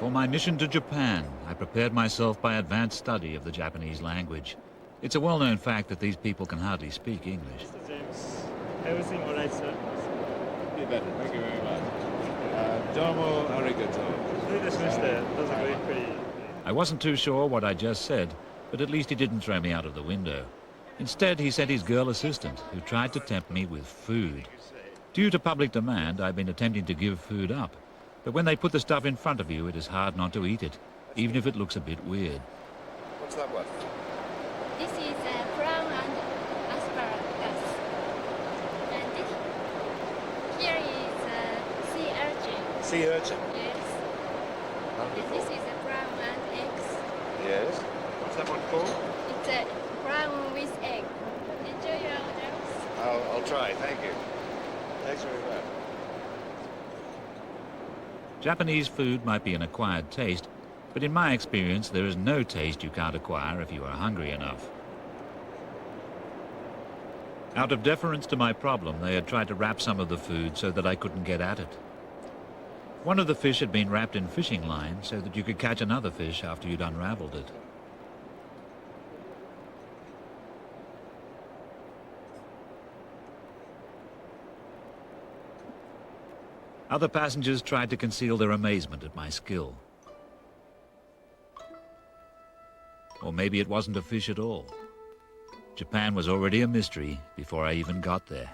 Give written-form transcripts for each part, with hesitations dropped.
For my mission to Japan, I prepared myself by advanced study of the Japanese language. It's a well-known fact that these people can hardly speak English. Mr. James, everything all right, sir? Be better. Thank you very much. Domo arigato. I wasn't too sure what I just said, but at least he didn't throw me out of the window. Instead, he sent his girl assistant, who tried to tempt me with food. Due to public demand, I've been attempting to give food up. But when they put the stuff in front of you, it is hard not to eat it, even if it looks a bit weird. What's that one? This is brown and asparagus. And here is sea urchin. Sea urchin. Yes. And this is brown and eggs. Yes. What's that one called? It's brown with egg. Enjoy your orders. I'll try. Thank you. Thanks very much. Japanese food might be an acquired taste, but in my experience, there is no taste you can't acquire if you are hungry enough. Out of deference to my problem, they had tried to wrap some of the food so that I couldn't get at it. One of the fish had been wrapped in fishing line so that you could catch another fish after you'd unraveled it. Other passengers tried to conceal their amazement at my skill. Or maybe it wasn't a fish at all. Japan was already a mystery before I even got there.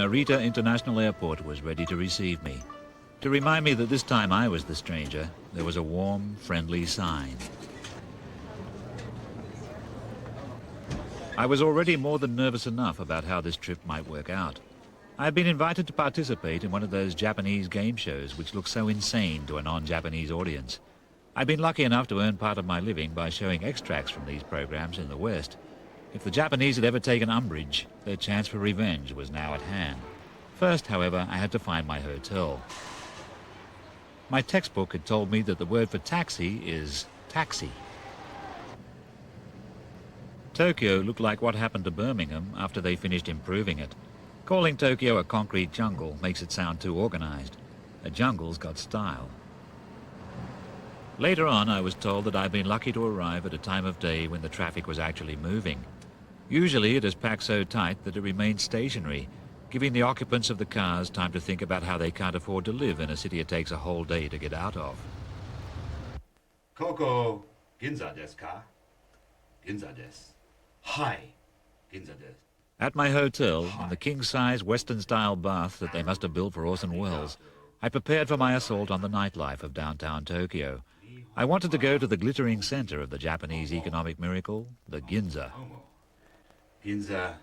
Narita International Airport was ready to receive me. To remind me that this time I was the stranger, there was a warm, friendly sign. I was already more than nervous enough about how this trip might work out. I had been invited to participate in one of those Japanese game shows which look so insane to a non-Japanese audience. I'd been lucky enough to earn part of my living by showing extracts from these programs in the West. If the Japanese had ever taken umbrage, their chance for revenge was now at hand. First, however, I had to find my hotel. My textbook had told me that the word for taxi is taxi. Tokyo looked like what happened to Birmingham after they finished improving it. Calling Tokyo a concrete jungle makes it sound too organized. A jungle's got style. Later on, I was told that I'd been lucky to arrive at a time of day when the traffic was actually moving. Usually it is packed so tight that it remains stationary, giving the occupants of the cars time to think about how they can't afford to live in a city it takes a whole day to get out of. Koko, Ginza desu ka? Ginza desu. Hai, Ginza desu. At my hotel, in the king-size Western-style bath that they must have built for Orson Welles, I prepared for my assault on the nightlife of downtown Tokyo. I wanted to go to the glittering center of the Japanese economic miracle, the Ginza. Ginza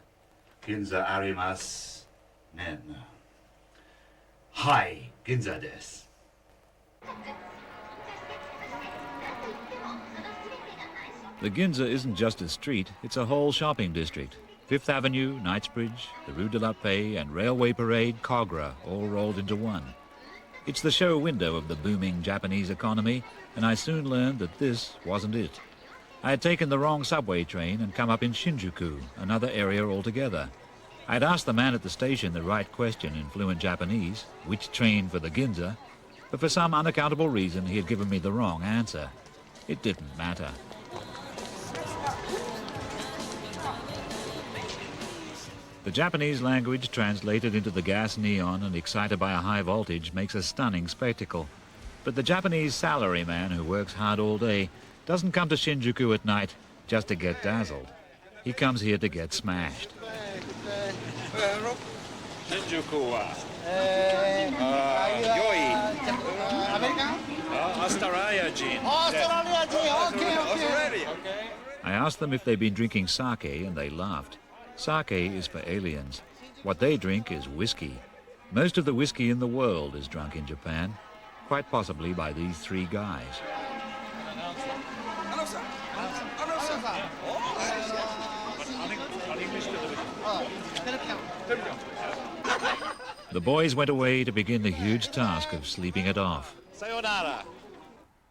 arimasu nen. Hai, Ginza desu. The Ginza isn't just a street, it's a whole shopping district. Fifth Avenue, Knightsbridge, the Rue de la Paix, and Railway Parade, Kogra, all rolled into one. It's the show window of the booming Japanese economy, and I soon learned that this wasn't it. I had taken the wrong subway train and come up in Shinjuku, another area altogether. I had asked the man at the station the right question in fluent Japanese, which train for the Ginza, but for some unaccountable reason he had given me the wrong answer. It didn't matter. The Japanese language translated into the gas neon and excited by a high voltage makes a stunning spectacle. But the Japanese salaryman who works hard all day doesn't come to Shinjuku at night just to get dazzled. He comes here to get smashed. Shinjuku wa I asked them if they'd been drinking sake and they laughed. Sake is for aliens. What they drink is whiskey. Most of the whiskey in the world is drunk in Japan, quite possibly by these three guys. The boys went away to begin the huge task of sleeping it off. Sayonara.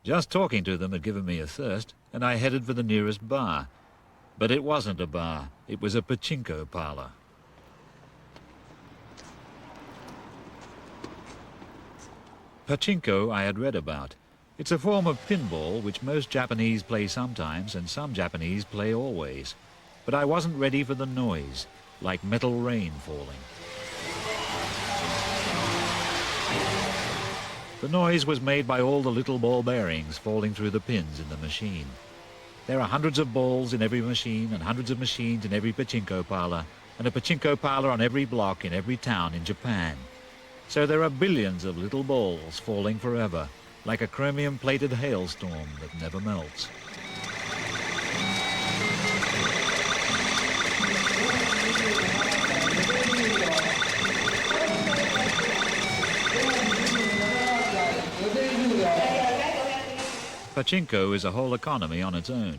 Just talking to them had given me a thirst, and I headed for the nearest bar. But it wasn't a bar, it was a pachinko parlor. Pachinko I had read about. It's a form of pinball which most Japanese play sometimes and some Japanese play always. But I wasn't ready for the noise, like metal rain falling. The noise was made by all the little ball bearings falling through the pins in the machine. There are hundreds of balls in every machine and hundreds of machines in every pachinko parlor, and a pachinko parlor on every block in every town in Japan. So there are billions of little balls falling forever, like a chromium-plated hailstorm that never melts. Pachinko is a whole economy on its own.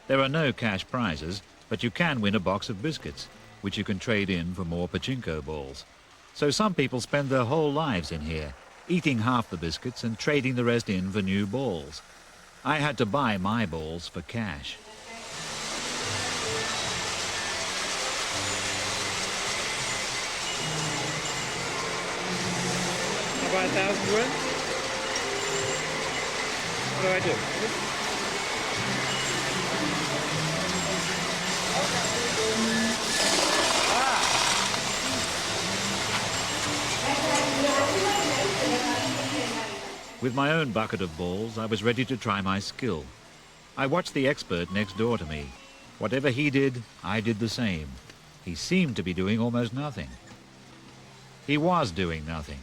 There are no cash prizes, but you can win a box of biscuits, which you can trade in for more pachinko balls. So some people spend their whole lives in here, eating half the biscuits and trading the rest in for new balls. I had to buy my balls for cash. About 1,000 yuan? What do I do? With my own bucket of balls, I was ready to try my skill. I watched the expert next door to me. Whatever he did, I did the same. He seemed to be doing almost nothing. He was doing nothing.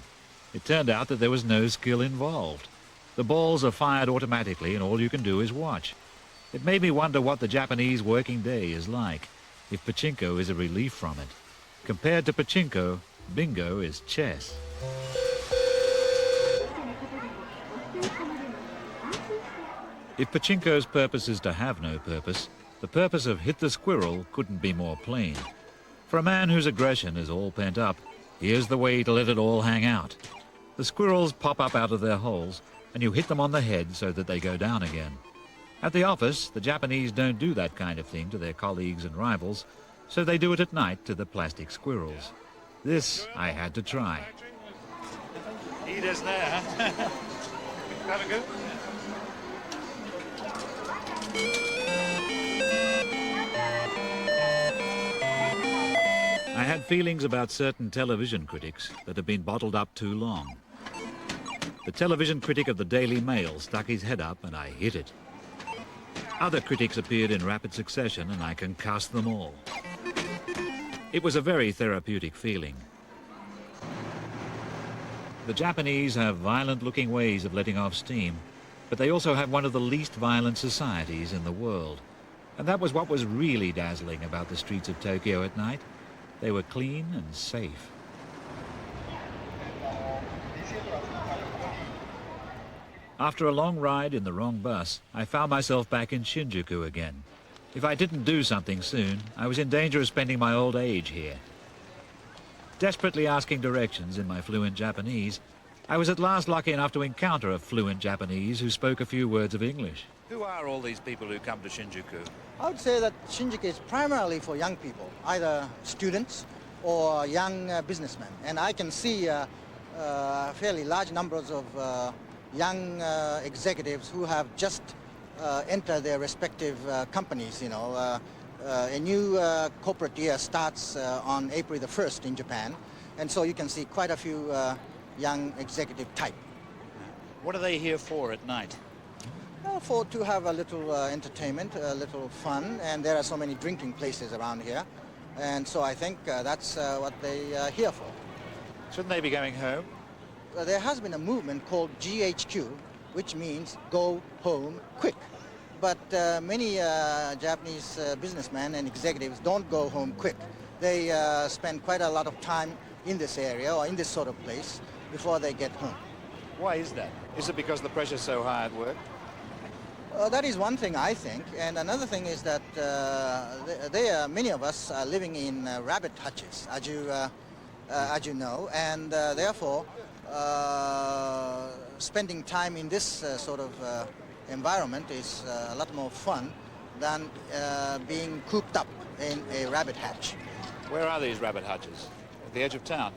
It turned out that there was no skill involved. The balls are fired automatically and all you can do is watch. It made me wonder what the Japanese working day is like, if pachinko is a relief from it. Compared to pachinko, bingo is chess. If pachinko's purpose is to have no purpose, the purpose of hit the squirrel couldn't be more plain. For a man whose aggression is all pent up, here's the way to let it all hang out. The squirrels pop up out of their holes, and you hit them on the head so that they go down again. At the office, the Japanese don't do that kind of thing to their colleagues and rivals, so they do it at night to the plastic squirrels. This I had to try. Eat us there, huh? Have a go. I had feelings about certain television critics that had been bottled up too long. The television critic of the Daily Mail stuck his head up and I hit it. Other critics appeared in rapid succession and I concussed them all. It was a very therapeutic feeling. The Japanese have violent-looking ways of letting off steam, but they also have one of the least violent societies in the world. And that was what was really dazzling about the streets of Tokyo at night. They were clean and safe. After a long ride in the wrong bus, I found myself back in Shinjuku again. If I didn't do something soon, I was in danger of spending my old age here. Desperately asking directions in my fluent Japanese, I was at last lucky enough to encounter a fluent Japanese who spoke a few words of English. Who are all these people who come to Shinjuku? I would say that Shinjuku is primarily for young people, either students or young businessmen. And I can see fairly large numbers of young executives who have just entered their respective companies. You know, a new corporate year starts on April the 1st in Japan, and so you can see quite a few young executive type. What are they here for at night? To have a little entertainment, a little fun, and there are so many drinking places around here, and so I think that's what they are here for. Shouldn't they be going home? There has been a movement called GHQ, which means go home quick. But many Japanese businessmen and executives don't go home quick. They spend quite a lot of time in this area or in this sort of place before they get home. Why is that? Is it because the pressure's so high at work? That is one thing, I think, and another thing is that many of us are living in rabbit hutches, as you know, and therefore spending time in this sort of environment is a lot more fun than being cooped up in a rabbit hutch. Where are these rabbit hutches? At the edge of town?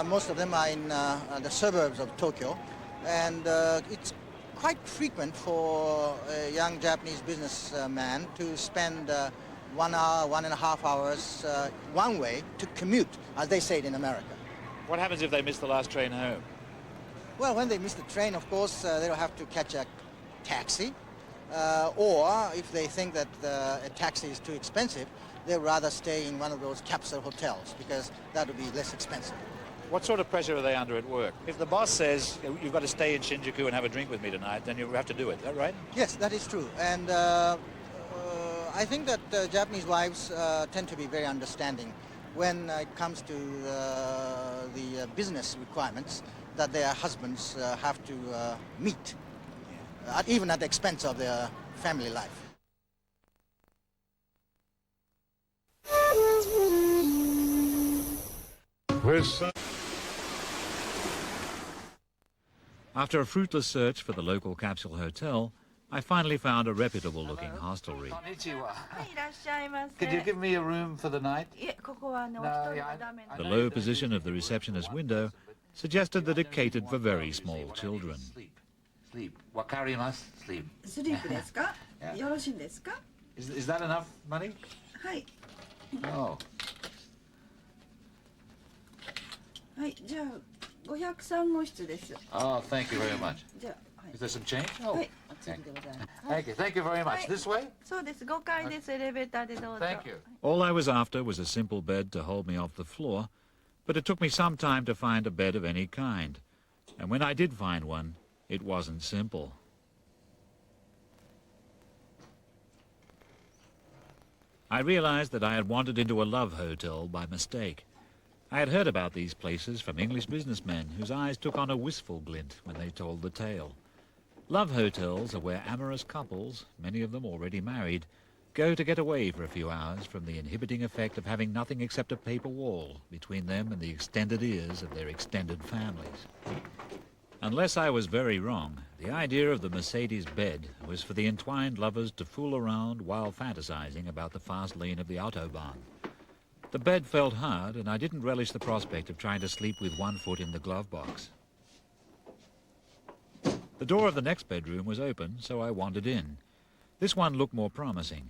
Most of them are in the suburbs of Tokyo, and it's quite frequent for a young Japanese businessman to spend 1 hour, 1.5 hours one way to commute, as they say it in America. What happens if they miss the last train home? Well, when they miss the train, of course, they'll have to catch a taxi, or if they think that a taxi is too expensive, they'd rather stay in one of those capsule hotels because that would be less expensive. What sort of pressure are they under at work? If the boss says, you've got to stay in Shinjuku and have a drink with me tonight, then you have to do it. Is that right? Yes, that is true. And I think that Japanese wives tend to be very understanding when it comes to the business requirements that their husbands have to meet, even at the expense of their family life. After a fruitless search for the local capsule hotel, I finally found a reputable-looking hostelry. こんにちは。はい、いらっしゃいませ。 Could you give me a room for the night? いえ、ここはね、お No, 一人 yeah, は I- ダメな The の。 low position of the receptionist window suggested that it catered for very small children. Sleep. Sleep. Wakarimasu? Sleep. スリープですか Yeah. よろしいんですか Is that enough money? はい。 Oh. はい、じゃあ、503号室です。 Oh, thank you very much. じゃあ、はい Is。there some change? Oh. はい、お釣りでございます。 Thank you. Thank you very much. はい This way? そうです、5階です。エレベーターでどうぞ。 Thank you. All I was after was a simple bed to hold me off the floor, but it took me some time to find a bed of any kind. And when I did find one, it wasn't simple. I realized that I had wandered into a love hotel by mistake. I had heard about these places from English businessmen whose eyes took on a wistful glint when they told the tale. Love hotels are where amorous couples, many of them already married, go to get away for a few hours from the inhibiting effect of having nothing except a paper wall between them and the extended ears of their extended families. Unless I was very wrong, the idea of the Mercedes bed was for the entwined lovers to fool around while fantasizing about the fast lane of the Autobahn. The bed felt hard, and I didn't relish the prospect of trying to sleep with one foot in the glove box. The door of the next bedroom was open, so I wandered in. This one looked more promising.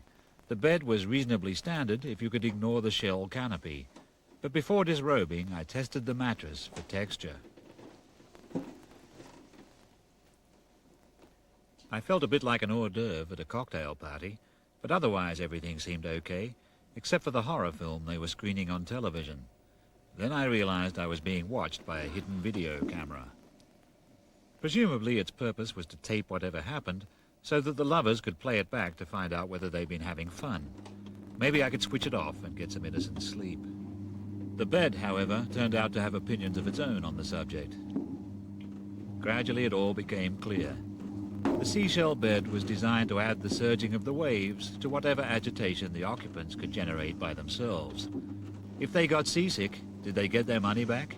The bed was reasonably standard if you could ignore the shell canopy. But before disrobing, I tested the mattress for texture. I felt a bit like an hors d'oeuvre at a cocktail party, but otherwise everything seemed okay, except for the horror film they were screening on television. Then I realized I was being watched by a hidden video camera. Presumably its purpose was to tape whatever happened, so that the lovers could play it back to find out whether they'd been having fun. Maybe I could switch it off and get some innocent sleep. The bed, however, turned out to have opinions of its own on the subject. Gradually it all became clear. The seashell bed was designed to add the surging of the waves to whatever agitation the occupants could generate by themselves. If they got seasick, did they get their money back?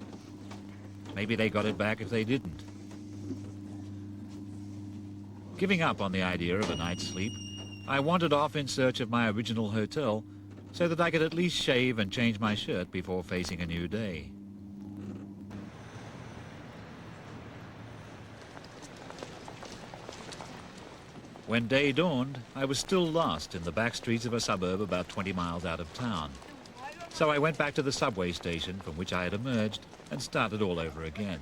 Maybe they got it back if they didn't. Giving up on the idea of a night's sleep, I wandered off in search of my original hotel so that I could at least shave and change my shirt before facing a new day. When day dawned, I was still lost in the back streets of a suburb about 20 miles out of town. So I went back to the subway station from which I had emerged and started all over again.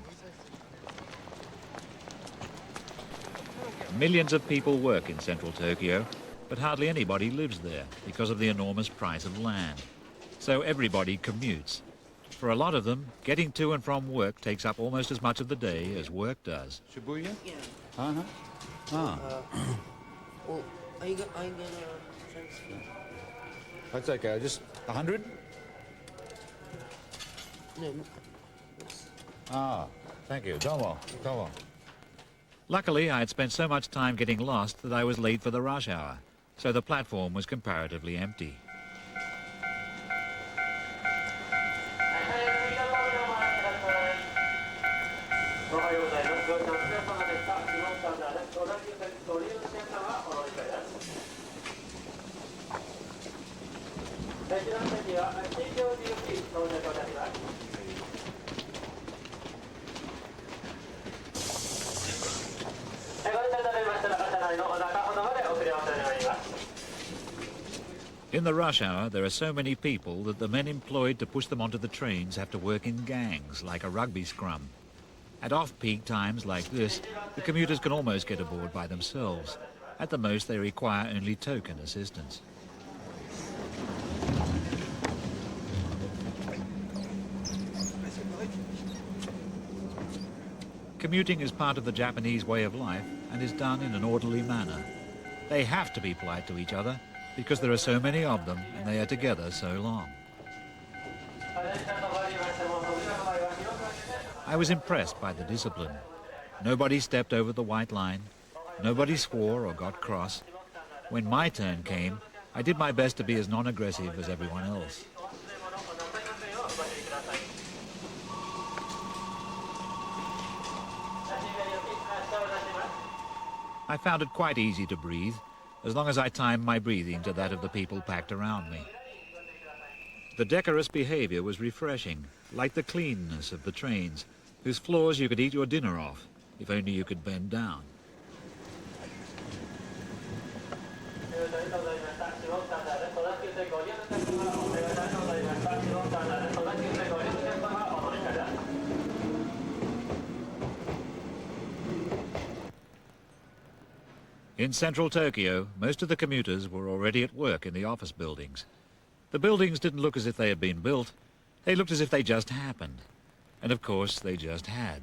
Millions of people work in central Tokyo, but hardly anybody lives there because of the enormous price of land. So everybody commutes. For a lot of them, getting to and from work takes up almost as much of the day as work does. Shibuya? Yeah. Uh-huh. Ah, Oh, I gonna transfer? that's okay. Just 100? No. Ah, thank you. Domo. Domo. Luckily, I had spent so much time getting lost that I was late for the rush hour, so the platform was comparatively empty. In the rush hour, there are so many people that the men employed to push them onto the trains have to work in gangs, like a rugby scrum. At off-peak times like this, the commuters can almost get aboard by themselves. At the most, they require only token assistance. Commuting is part of the Japanese way of life and is done in an orderly manner. They have to be polite to each other because there are so many of them and they are together so long. I was impressed by the discipline. Nobody stepped over the white line. Nobody swore or got cross. When my turn came, I did my best to be as non-aggressive as everyone else. I found it quite easy to breathe, as long as I timed my breathing to that of the people packed around me. The decorous behavior was refreshing, like the cleanness of the trains, whose floors you could eat your dinner off, if only you could bend down. In central Tokyo, most of the commuters were already at work in the office buildings. The buildings didn't look as if they had been built. They looked as if they just happened. And of course, they just had.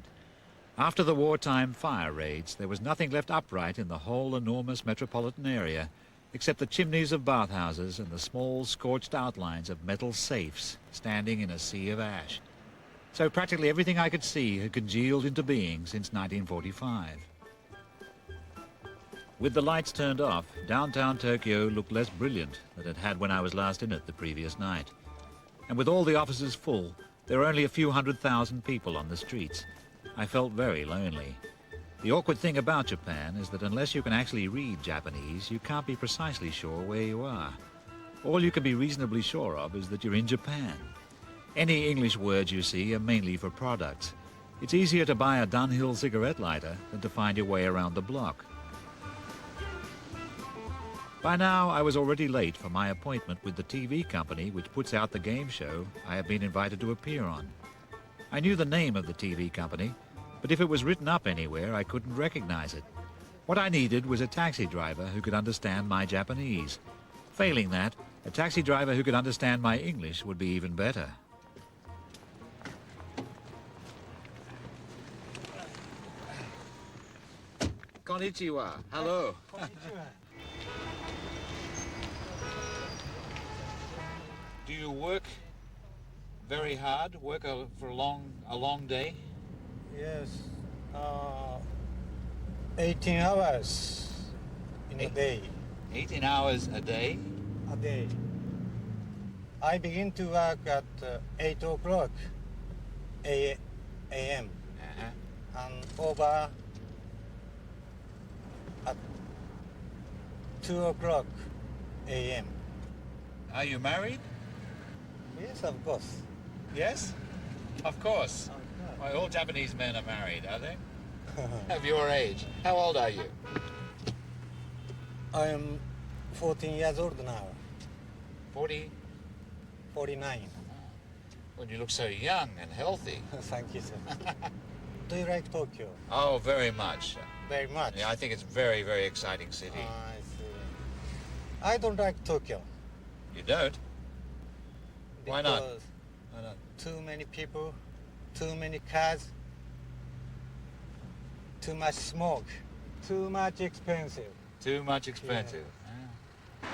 After the wartime fire raids, there was nothing left upright in the whole enormous metropolitan area, except the chimneys of bathhouses and the small scorched outlines of metal safes standing in a sea of ash. So practically everything I could see had congealed into being since 1945. With the lights turned off, downtown Tokyo looked less brilliant than it had when I was last in it the previous night. And with all the offices full, there were only a few 100,000 people on the streets. I felt very lonely. The awkward thing about Japan is that unless you can actually read Japanese, you can't be precisely sure where you are. All you can be reasonably sure of is that you're in Japan. Any English words you see are mainly for products. It's easier to buy a Dunhill cigarette lighter than to find your way around the block. By now, I was already late for my appointment with the TV company which puts out the game show I have been invited to appear on. I knew the name of the TV company, but if it was written up anywhere, I couldn't recognize it. What I needed was a taxi driver who could understand my Japanese. Failing that, a taxi driver who could understand my English would be even better. Konnichiwa. Hello. Do you work very hard? Work for a long day? Yes, 18 hours in a day. 18 hours a day? A day. I begin to work at 8 o'clock a.m. and over at 2 o'clock a.m. Are you married? Yes, of course. Yes? Of course. Why, all Japanese men are married, are they? Of your age. How old are you? I am 14 years old now. 40? 49. Well, you look so young and healthy. Thank you, sir. Do you like Tokyo? Oh, very much. Very much. Yeah, I think it's a very, very exciting city. I see. I don't like Tokyo. You don't? Why not? Because Why not? too many people, too many cars, too much smoke, too much expensive. Too much expensive. Yeah.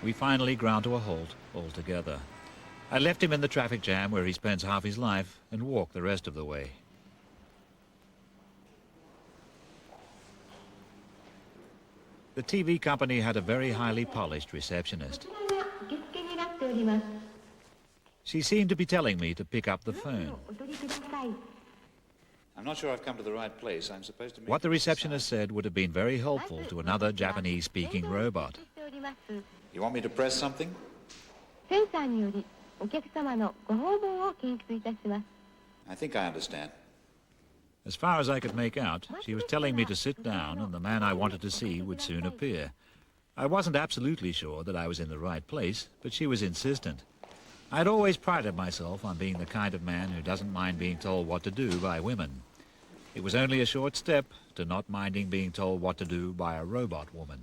We finally ground to a halt altogether. I left him in the traffic jam where he spends half his life and walked the rest of the way. The TV company had a very highly polished receptionist. She seemed to be telling me to pick up the phone. I'm not sure I've come to the right place. I'm supposed to... What the receptionist said would have been very helpful to another Japanese-speaking robot. You want me to press something? I think I understand. As far as I could make out, she was telling me to sit down and the man I wanted to see would soon appear. I wasn't absolutely sure that I was in the right place, but she was insistent. I'd always prided myself on being the kind of man who doesn't mind being told what to do by women. It was only a short step to not minding being told what to do by a robot woman.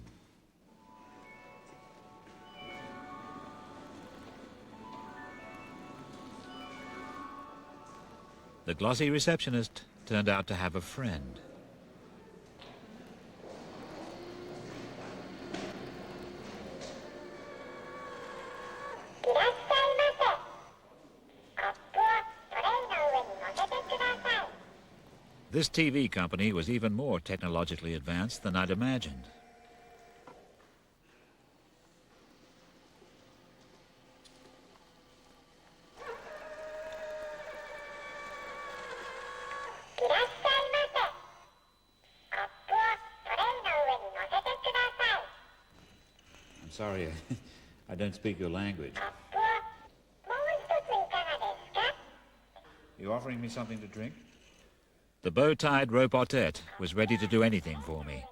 The glossy receptionist turned out to have a friend. This TV company was even more technologically advanced than I'd imagined. I'm sorry, I don't speak your language. You offering me something to drink? The bow-tied robotette was ready to do anything for me.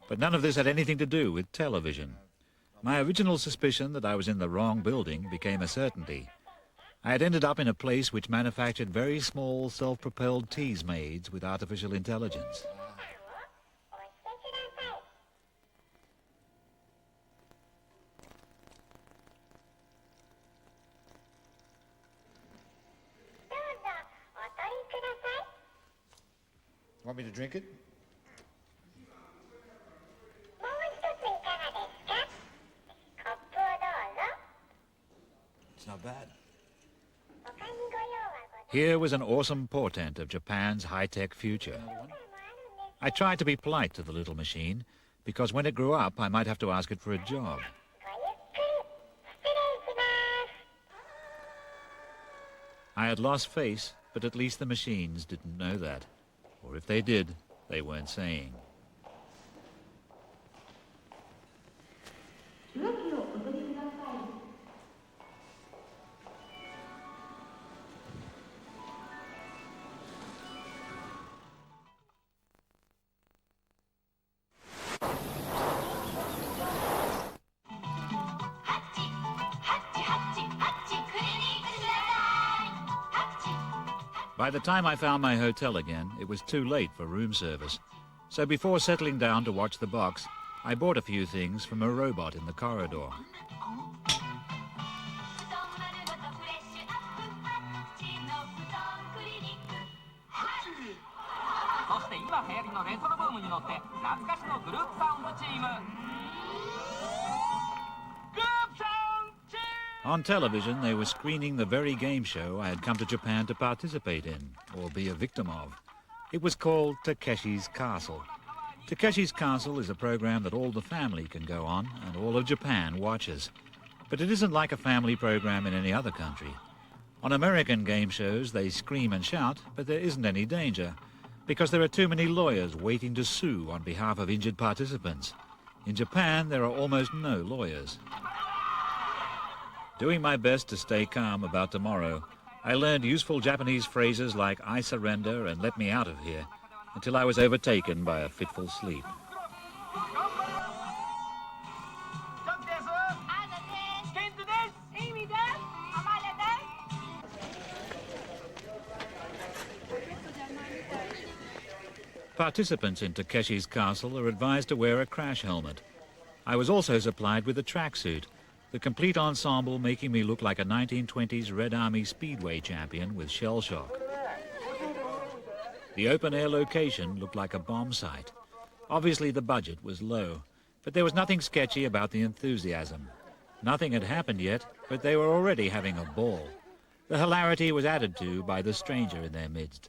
But none of this had anything to do with television. My original suspicion that I was in the wrong building became a certainty. I had ended up in a place which manufactured very small self-propelled tease maids with artificial intelligence. Want me to drink it? It's not bad. Here was an awesome portent of Japan's high-tech future. I tried to be polite to the little machine, because when it grew up, I might have to ask it for a job. I had lost face, but at least the machines didn't know that. Or if they did, they weren't saying. By the time I found my hotel again, it was too late for room service. So before settling down to watch the box, I bought a few things from a robot in the corridor. On television, they were screening the very game show I had come to Japan to participate in, or be a victim of. It was called Takeshi's Castle. Takeshi's Castle is a program that all the family can go on and all of Japan watches. But it isn't like a family program in any other country. On American game shows, they scream and shout, but there isn't any danger, because there are too many lawyers waiting to sue on behalf of injured participants. In Japan, there are almost no lawyers. Doing my best to stay calm about tomorrow, I learned useful Japanese phrases like "I surrender" and "let me out of here," until I was overtaken by a fitful sleep. Participants in Takeshi's Castle are advised to wear a crash helmet. I was also supplied with a tracksuit, the complete ensemble making me look like a 1920s Red Army Speedway champion with shell shock. The open-air location looked like a bomb site. Obviously the budget was low, but there was nothing sketchy about the enthusiasm. Nothing had happened yet, but they were already having a ball. The hilarity was added to by the stranger in their midst.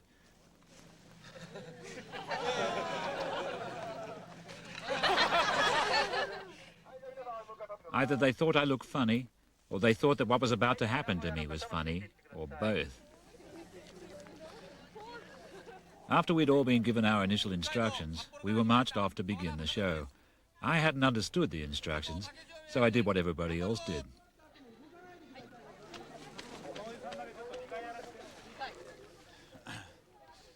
Either they thought I looked funny, or they thought that what was about to happen to me was funny, or both. After we'd all been given our initial instructions, we were marched off to begin the show. I hadn't understood the instructions, so I did what everybody else did.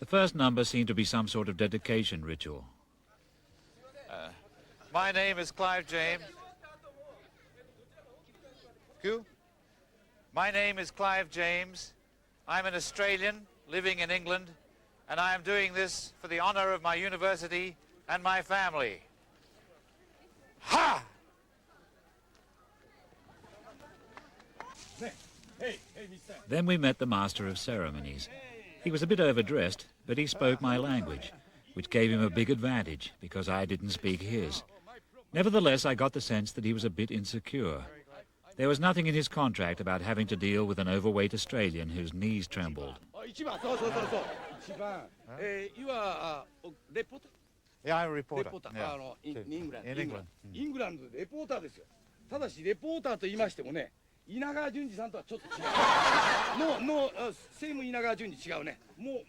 The first number seemed to be some sort of dedication ritual. My name is Clive James. Who? My name is Clive James. I'm an Australian living in England, and I am doing this for the honor of my university and my family. Ha! Then we met the Master of Ceremonies. He was a bit overdressed, but he spoke my language, which gave him a big advantage because I didn't speak his. Nevertheless, I got the sense that he was a bit insecure. There was nothing in his contract about having to deal with an overweight Australian whose knees trembled. You are a reporter? Yeah, I'm a reporter. Yeah. In England. In England. イングランドでレポーターですよ。ただしレポーターと言いましてもね、稲川淳二さんとはちょっと違う。セーム稲川淳二違うね。もう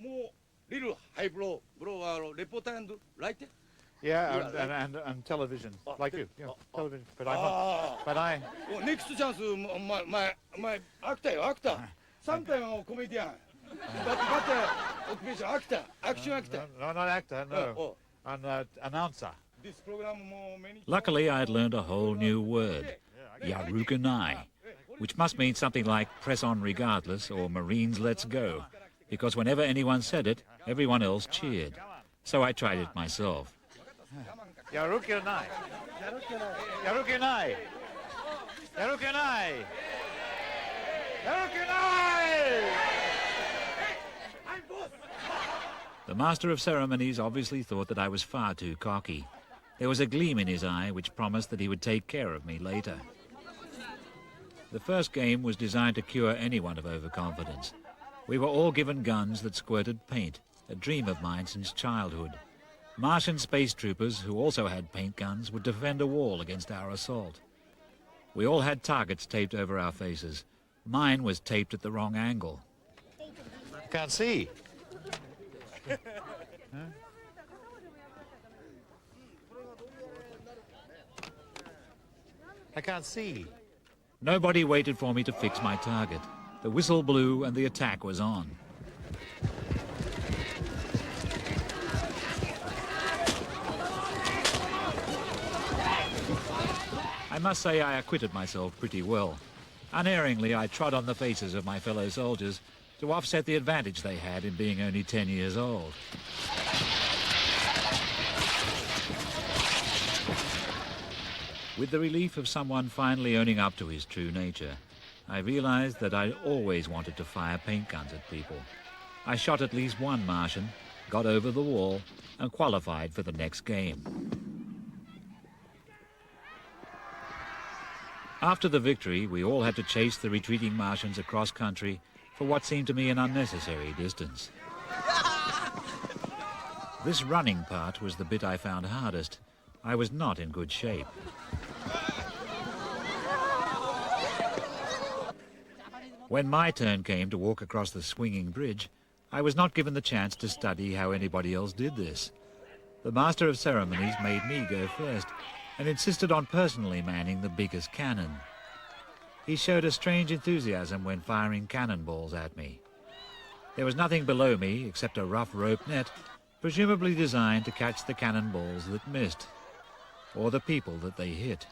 リルハイブローレポーターand writer? Yeah, and television, like you. Yeah, television. But I'm not. But I. Next chance, my actor, actor. Sometimes comedian. But occupation actor, action actor. No, not actor. No. An announcer. This program many. Luckily, I had learned a whole new word, Yarukanai, which must mean something like press on regardless or Marines let's go, because whenever anyone said it, everyone else cheered. So I tried it myself. Yarukanai. Yarukanai. Yarukanai. Yarukanai. The Master of Ceremonies obviously thought that I was far too cocky. There was a gleam in his eye which promised that he would take care of me later. The first game was designed to cure anyone of overconfidence. We were all given guns that squirted paint, a dream of mine since childhood. Martian space troopers, who also had paint guns, would defend a wall against our assault. We all had targets taped over our faces. Mine was taped at the wrong angle. Can't see. I can't see. Nobody waited for me to fix my target. The whistle blew and the attack was on. I must say I acquitted myself pretty well. Unerringly, I trod on the faces of my fellow soldiers to offset the advantage they had in being only 10 years old. With the relief of someone finally owning up to his true nature, I realized that I'd always wanted to fire paint guns at people. I shot at least one Martian, got over the wall, and qualified for the next game. After the victory, we all had to chase the retreating Martians across country for what seemed to me an unnecessary distance. This running part was the bit I found hardest. I was not in good shape. When my turn came to walk across the swinging bridge, I was not given the chance to study how anybody else did this. The Master of Ceremonies made me go first and insisted on personally manning the biggest cannon. He showed a strange enthusiasm when firing cannonballs at me. There was nothing below me except a rough rope net, presumably designed to catch the cannonballs that missed, or the people that they hit.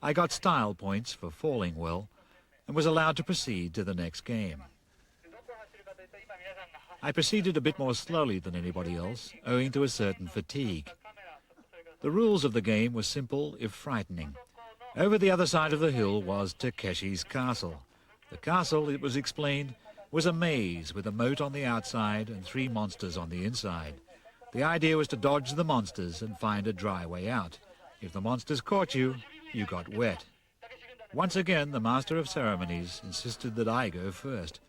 I got style points for falling well and was allowed to proceed to the next game. I proceeded a bit more slowly than anybody else, owing to a certain fatigue. The rules of the game were simple, if frightening. Over the other side of the hill was Takeshi's castle. The castle, it was explained, was a maze with a moat on the outside and 3 monsters on the inside. The idea was to dodge the monsters and find a dry way out. If the monsters caught you, you got wet. Once again, the Master of Ceremonies insisted that I go first,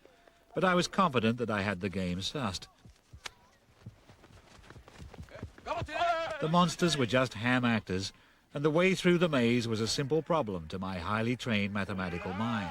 but I was confident that I had the game sussed. The monsters were just ham actors, and the way through the maze was a simple problem to my highly trained mathematical mind.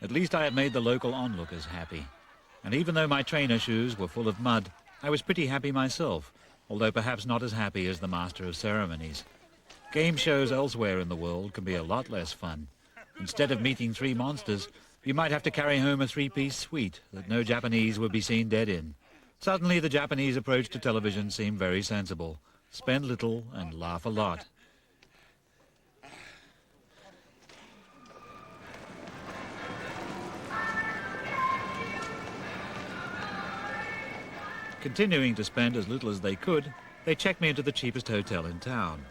At least I had made the local onlookers happy. And even though my trainer shoes were full of mud, I was pretty happy myself, although perhaps not as happy as the master of ceremonies. Game shows elsewhere in the world can be a lot less fun. Instead of meeting 3 monsters, you might have to carry home a 3-piece suite that no Japanese would be seen dead in. Suddenly the Japanese approach to television seemed very sensible. Spend little and laugh a lot. Continuing to spend as little as they could, they checked me into the cheapest hotel in town.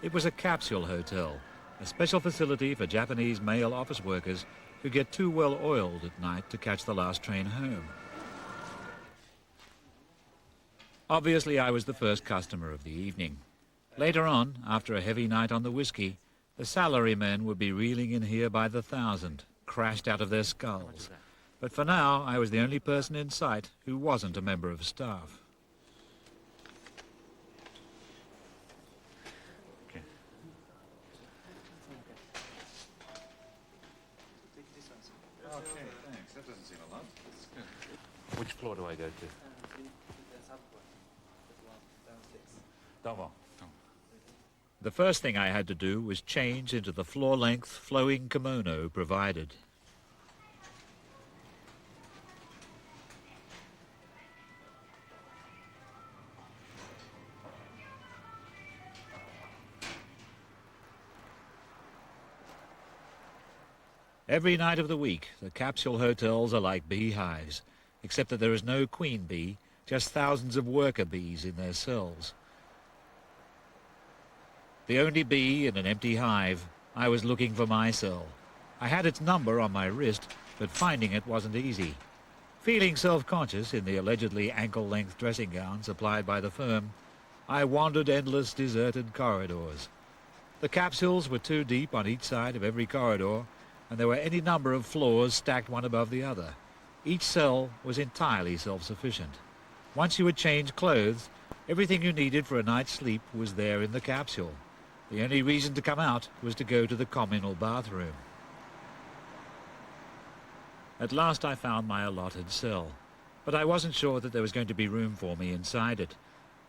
It was a capsule hotel, a special facility for Japanese male office workers who get too well oiled at night to catch the last train home. Obviously, I was the first customer of the evening. Later on, after a heavy night on the whiskey, the salarymen would be reeling in here by the thousand, crashed out of their skulls. But for now, I was the only person in sight who wasn't a member of staff. Okay. Okay, thanks. That doesn't seem a lot. That's good. Which floor do I go to? Domo. The first thing I had to do was change into the floor-length flowing kimono provided. Every night of the week, the capsule hotels are like beehives, except that there is no queen bee, just thousands of worker bees in their cells. The only bee in an empty hive, I was looking for my cell. I had its number on my wrist, but finding it wasn't easy. Feeling self-conscious in the allegedly ankle-length dressing gown supplied by the firm, I wandered endless deserted corridors. The capsules were 2 deep on each side of every corridor, and there were any number of floors stacked one above the other. Each cell was entirely self-sufficient. Once you had changed clothes, everything you needed for a night's sleep was there in the capsule. The only reason to come out was to go to the communal bathroom. At last I found my allotted cell, but I wasn't sure that there was going to be room for me inside it.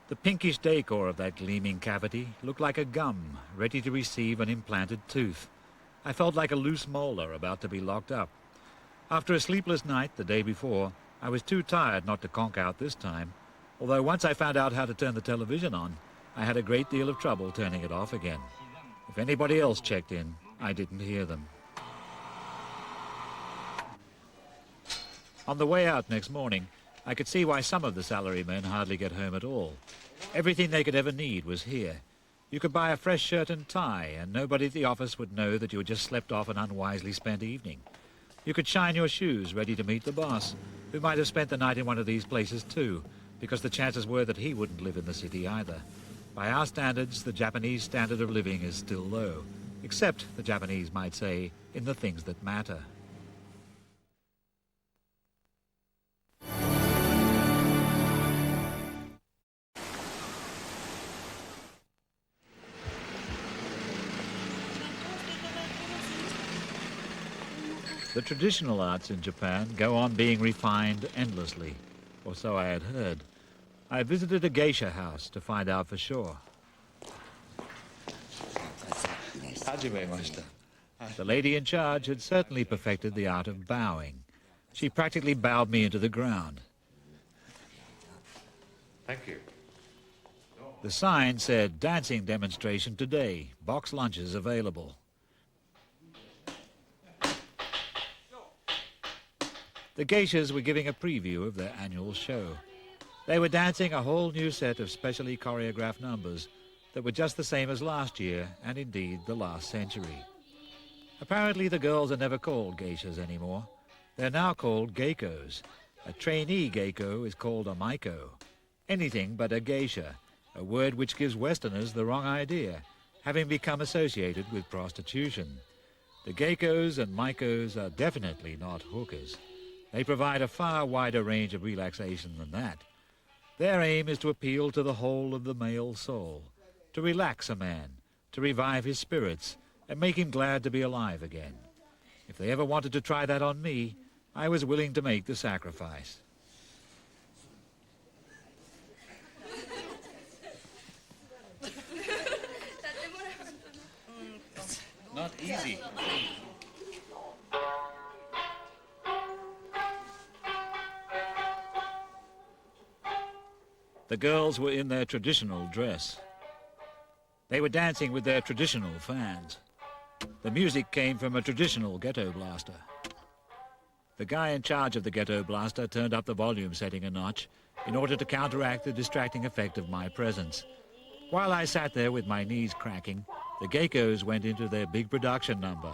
The pinkish decor of that gleaming cavity looked like a gum ready to receive an implanted tooth. I felt like a loose molar about to be locked up. After a sleepless night the day before, I was too tired not to conk out this time, although once I found out how to turn the television on, I had a great deal of trouble turning it off again. If anybody else checked in, I didn't hear them. On the way out next morning, I could see why some of the salarymen hardly get home at all. Everything they could ever need was here. You could buy a fresh shirt and tie, and nobody at the office would know that you had just slept off an unwisely spent evening. You could shine your shoes ready to meet the boss, who might have spent the night in one of these places too, because the chances were that he wouldn't live in the city either. By our standards, the Japanese standard of living is still low, except, the Japanese might say, in the things that matter. The traditional arts in Japan go on being refined endlessly, or so I had heard. I visited a geisha house to find out for sure. The lady in charge had certainly perfected the art of bowing. She practically bowed me into the ground. Thank you. The sign said, "Dancing demonstration today, box lunches available." The geishas were giving a preview of their annual show. They were dancing a whole new set of specially choreographed numbers that were just the same as last year, and indeed the last century. Apparently the girls are never called geishas anymore. They're now called geikos, A trainee geiko is called a maiko. Anything but a geisha, a word which gives Westerners the wrong idea, having become associated with prostitution. The geikos and maikos are definitely not hookers. They provide a far wider range of relaxation than that. Their aim is to appeal to the whole of the male soul, to relax a man, to revive his spirits, and make him glad to be alive again. If they ever wanted to try that on me, I was willing to make the sacrifice. Not easy. The girls were in their traditional dress. They were dancing with their traditional fans. The music came from a traditional ghetto blaster. The guy in charge of the ghetto blaster turned up the volume setting a notch in order to counteract the distracting effect of my presence. While I sat there with my knees cracking, the geikos went into their big production number.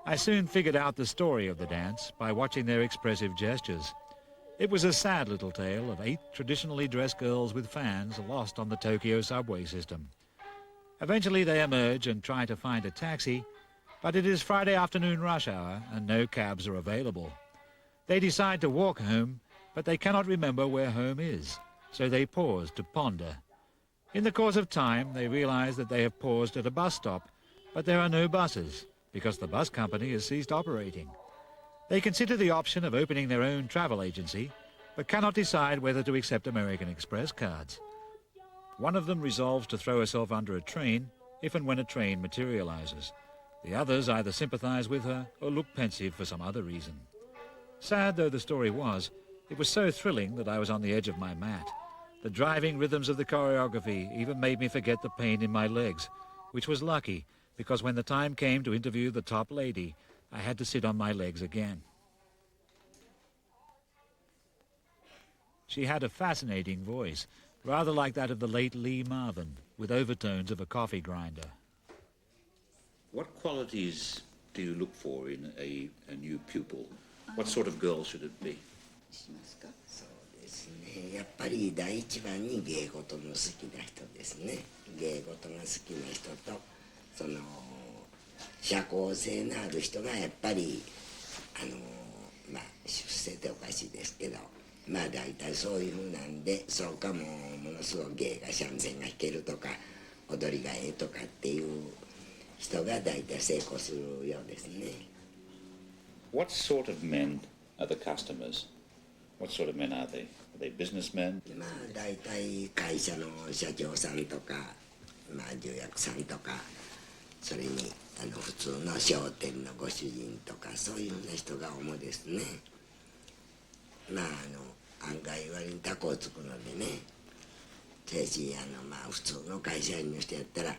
I soon figured out the story of the dance by watching their expressive gestures. It was a sad little tale of 8 traditionally dressed girls with fans lost on the Tokyo subway system. Eventually they emerge and try to find a taxi, but it is Friday afternoon rush hour and no cabs are available. They decide to walk home, but they cannot remember where home is, so they pause to ponder. In the course of time, they realize that they have paused at a bus stop, but there are no buses because the bus company has ceased operating. They consider the option of opening their own travel agency, but cannot decide whether to accept American Express cards. One of them resolves to throw herself under a train if and when a train materializes. The others either sympathize with her or look pensive for some other reason. Sad though the story was, it was so thrilling that I was on the edge of my mat. The driving rhythms of the choreography even made me forget the pain in my legs, which was lucky because when the time came to interview the top lady, I had to sit on my legs again. She had a fascinating voice, rather like that of the late Lee Marvin, with overtones of a coffee grinder. What qualities do you look for in a new pupil? What sort of girl should it be? そうですね。やっぱり第一番に芸事の好きな人ですね。芸事が好きな人とその社交性のある人がやっぱりまあ出世っておかしいですけど、まあ大体そういう風なんで、そうかもものすごく芸が三味線が弾けるとか踊りがええとかっていう人が大体成功するようですね。What sort of men are the customers? What sort of men are they? Are they businessmen? まあ大体会社の社長さんとか、まあ重役さんとか、それに普通の商店のご主人とかそういうふうな人が主ですね。まあ案外割にタコをつくのでね。しかしまあ普通の会社員の人やったら、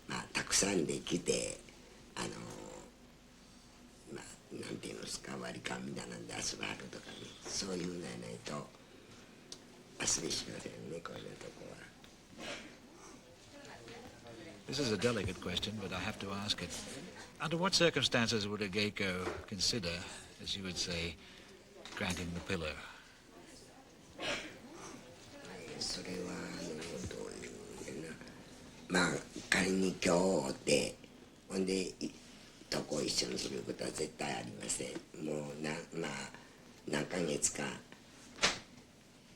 まあたくさんで来てまあなんていうんですか、割り勘みたいなんで遊ばはるとかね、そういうふうなやないと遊びしませんね、こういうとこは。This is a delicate question, but I have to ask it. Under what circumstances would a geiko consider, as you would say, granting the pillow? それはどういうねな。まあ仮に今日会ってほんで床を一緒にすることは絶対ありません。もうまあ何ヶ月か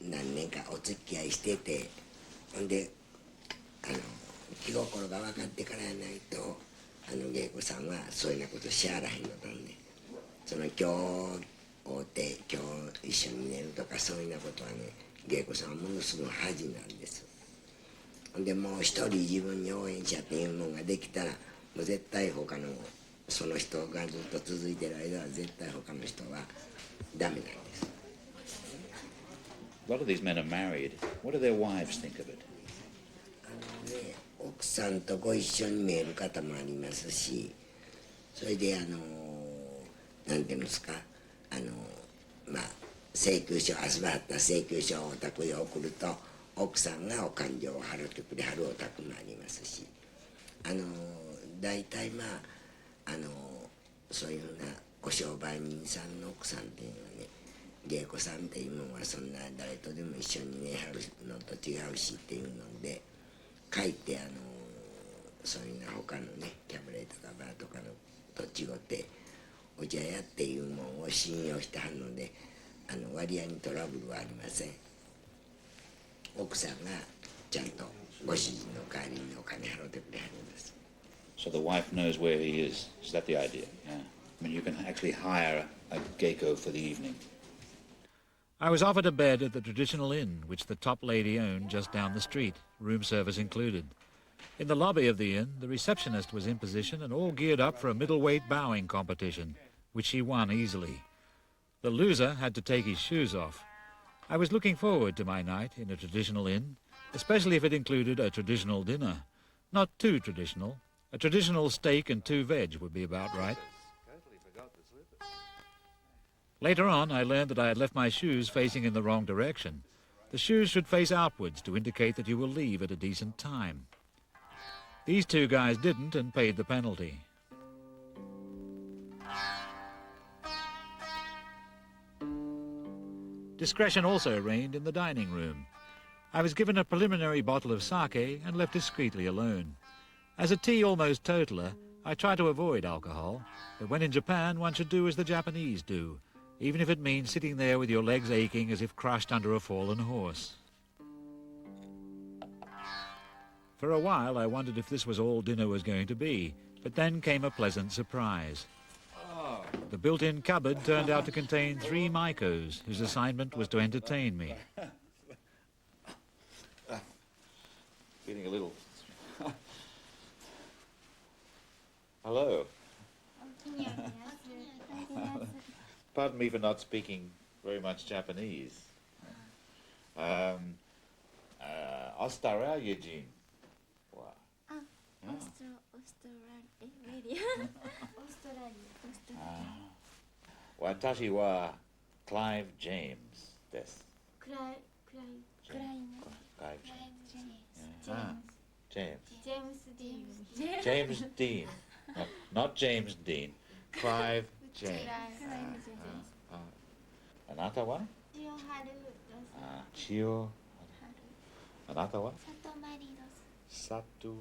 何年かお付き合いしてて、ほんで気心が分かってからやないと芸妓さんはそういうようなことしはらへんのなんで、その今日会うて今日一緒に寝るとかそういうようなことはね、芸妓さんはものすごい恥なんです。ほんでもう一人自分に応援者っていうものができたら、もう絶対他のその人がずっと続いてる間は絶対他の人はダメなんです。A lot of these men are married. What do their wives think of it? ね、奥さんとご一緒に見える方もありますし、それでなんていうんですか、まあ請求書預かった請求書をお宅へ送ると奥さんがお勘定を払ってくれはるお宅もありますし、大体まあそういうふうなご商売人さんの奥さんっていうのはね、芸妓さんっていうのはそんな誰とでも一緒にねはるのと違うしっていうのでかえってそういうの他のねキャバレーとかバーとかのと違ってお茶屋っていうもんを信用してはるので割合にトラブルはありません。奥さんがちゃんとご主人の代わりにお金払ってくれはるんです。 So the wife knows where he is. Is that the idea? Yeah. I mean, you can actually hire a geiko for the evening. I was offered a bed at the traditional inn, which the top lady owned just down the street, room service included. In the lobby of the inn, the receptionist was in position and all geared up for a middleweight bowing competition, which she won easily. The loser had to take his shoes off. I was looking forward to my night in a traditional inn, especially if it included a traditional dinner. Not too traditional. A traditional steak and 2 veg would be about right. Later on, I learned that I had left my shoes facing in the wrong direction. The shoes should face outwards to indicate that you will leave at a decent time. These 2 guys didn't and paid the penalty. Discretion also reigned in the dining room. I was given a preliminary bottle of sake and left discreetly alone. As a tea almost totaler, I try to avoid alcohol, but when in Japan one should do as the Japanese do, even if it means sitting there with your legs aching as if crushed under a fallen horse. For a while I wondered if this was all dinner was going to be, but then came a pleasant surprise. The built-in cupboard turned out to contain 3 maikos, whose assignment was to entertain me. Feeling a little... Hello. Pardon me for not speaking very much Japanese. Australia Jin. Watashi wa Clive James desu. Clive James. James Dean. No, not James Dean. Clive James. Anata wa? Chio. Anata wa? Satu Madi. Satu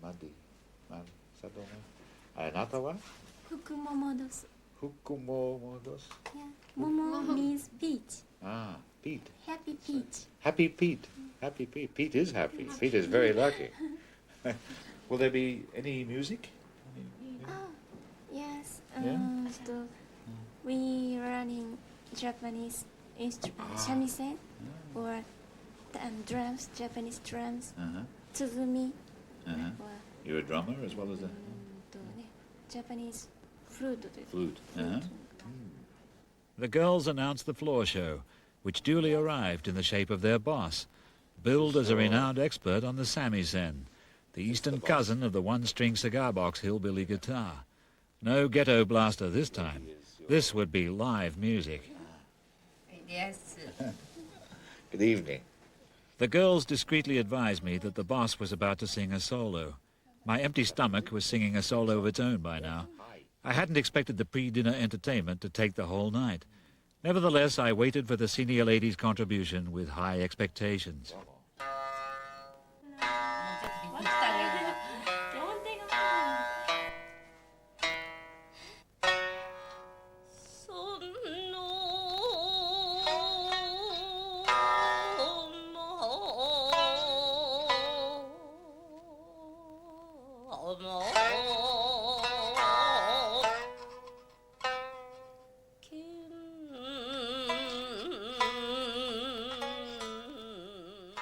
Madi. Anata wa? Fukumomodos. Fukumomodos. Yeah. Momo means peach. Ah, Pete. Happy peach. Happy Pete. Happy Pete. Pete is happy. Pete is very lucky. Will there be any music? Oh, yes. Yeah? So we learning Japanese instrument, shamisen, or drums, Japanese drums, tsuzumi. Or, You're a drummer as well as a Japanese flute. flute. The girls announced the floor show, which duly arrived in the shape of their boss, billed as a renowned expert on the samisen, the eastern cousin of the one-string cigar box hillbilly guitar. No ghetto blaster this time. This would be live music. Yes. Good evening. The girls discreetly advised me that the boss was about to sing a solo. My empty stomach was singing a solo of its own by now. I hadn't expected the pre-dinner entertainment to take the whole night. Nevertheless, I waited for the senior lady's contribution with high expectations.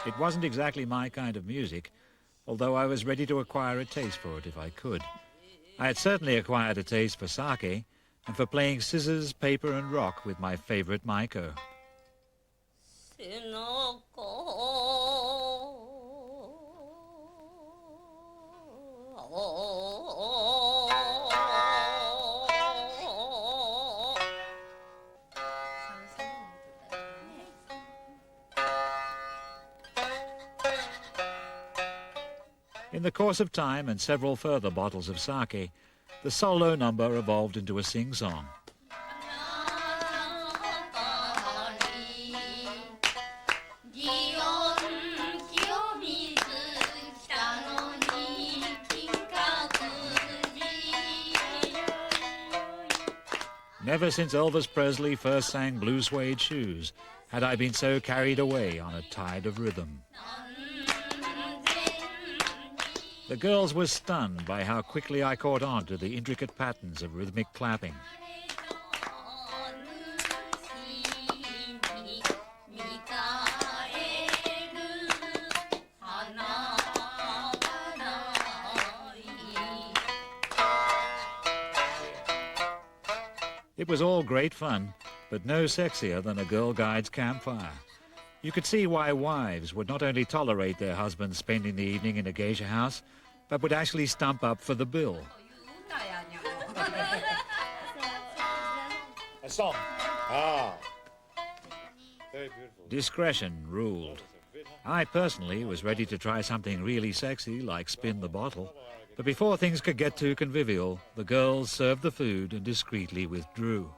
It wasn't exactly my kind of music, although I was ready to acquire a taste for it if I could. I had certainly acquired a taste for sake and for playing scissors, paper and rock with my favorite maiko. In the course of time and several further bottles of sake, the solo number evolved into a sing-song. Never since Elvis Presley first sang Blue Suede Shoes had I been so carried away on a tide of rhythm. The girls were stunned by how quickly I caught on to the intricate patterns of rhythmic clapping. It was all great fun, but no sexier than a Girl Guide's campfire. You could see why wives would not only tolerate their husbands spending the evening in a geisha house, but would actually stump up for the bill. A song. Ah. Very beautiful. Discretion ruled. I personally was ready to try something really sexy like spin the bottle, but before things could get too convivial, the girls served the food and discreetly withdrew.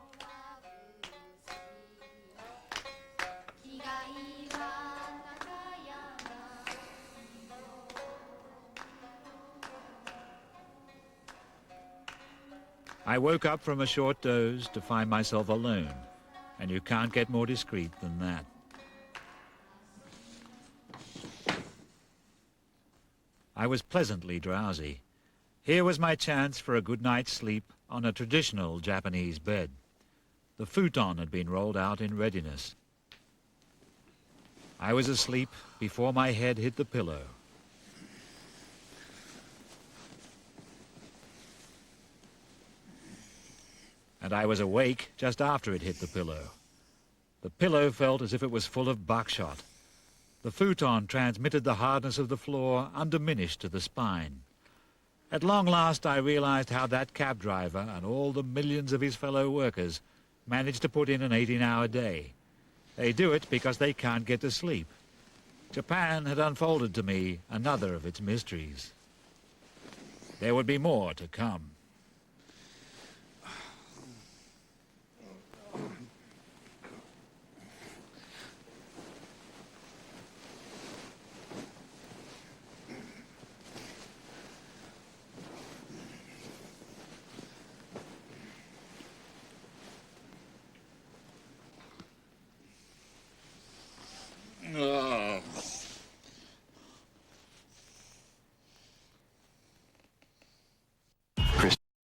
I woke up from a short doze to find myself alone, and you can't get more discreet than that. I was pleasantly drowsy. Here was my chance for a good night's sleep on a traditional Japanese bed. The futon had been rolled out in readiness. I was asleep before my head hit the pillow. And I was awake just after it hit the pillow. The pillow felt as if it was full of buckshot. The futon transmitted the hardness of the floor undiminished to the spine. At long last I realized how that cab driver and all the millions of his fellow workers managed to put in an 18-hour day. They do it because they can't get to sleep. Japan had unfolded to me another of its mysteries. There would be more to come.